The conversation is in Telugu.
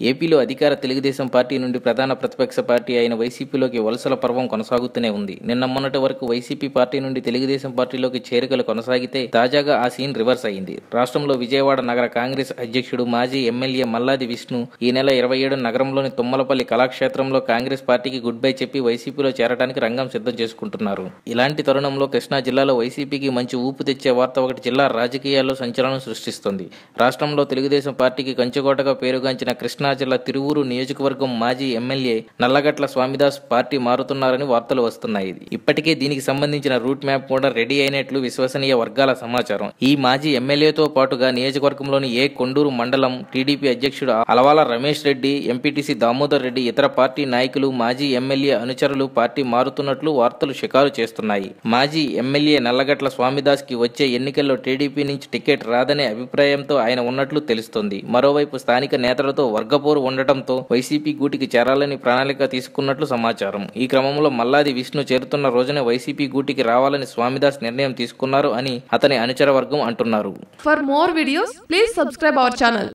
ఏపీలో అధికార తెలుగుదేశం పార్టీ నుండి ప్రధాన ప్రతిపక్ష పార్టీ అయిన వైసీపీలోకి వలసల పర్వం కొనసాగుతూనే ఉంది. నిన్న మొన్నటి వరకు వైసీపీ పార్టీ నుండి తెలుగుదేశం పార్టీలోకి చేరికలు కొనసాగితే తాజాగా ఆ సీన్ రివర్స్ అయింది. రాష్ట్రంలో విజయవాడ నగర కాంగ్రెస్ అధ్యక్షుడు మాజీ ఎమ్మెల్యే మల్లాది విష్ణు ఈ నెల 27 నగరంలోని తుమ్మలపల్లి కళాక్షేత్రంలో కాంగ్రెస్ పార్టీకి గుడ్ బై చెప్పి వైసీపీలో చేరడానికి రంగం సిద్ధం చేసుకుంటున్నారు. ఇలాంటి తరుణంలో కృష్ణా జిల్లాలో వైసీపీకి మంచి ఊపు తెచ్చే వార్త ఒకటి జిల్లా రాజకీయాల్లో సంచలనం సృష్టిస్తుంది. రాష్ట్రంలో తెలుగుదేశం పార్టీకి కంచుకోటగా పేరుగాంచిన కృష్ణా జిల్లా తిరువూరు నియోజకవర్గం మాజీ ఎమ్మెల్యే నల్లగట్ల స్వామిదాస్ పార్టీ మారుతున్నారని వార్తలు వస్తున్నాయి. ఇప్పటికే దీనికి సంబంధించిన రూట్ మ్యాప్ కూడా రెడీ అయినట్లు విశ్వసనీయ వర్గాల సమాచారం. ఈ మాజీ ఎమ్మెల్యేతో పాటుగా నియోజకవర్గంలోని కొండూరు మండలం టీడీపీ అధ్యక్షుడు అలవాల రమేష్ రెడ్డి, ఎంపీటీసీ దామోదర్ రెడ్డి, ఇతర పార్టీ నాయకులు, మాజీ ఎమ్మెల్యే అనుచరులు పార్టీ మారుతున్నట్లు వార్తలు షికారు చేస్తున్నాయి. మాజీ ఎమ్మెల్యే నల్లగట్ల స్వామిదాస్ కి వచ్చే ఎన్నికల్లో టీడీపీ నుంచి టికెట్ రాదనే అభిప్రాయంతో ఆయన ఉన్నట్లు తెలుస్తోంది. మరోవైపు స్థానిక నేతలతో వర్గపోరు ఉండటంతో వైసీపీ గూటికి చేరాలని ప్రణాళిక తీసుకున్నట్లు సమాచారం. ఈ క్రమంలో మల్లాది విష్ణు చేరుతున్న రోజునే వైసీపీ గూటికి రావాలని స్వామిదాస్ నిర్ణయం తీసుకున్నారు అని అతని అనుచర వర్గం అంటున్నారు. For more videos, please subscribe our channel.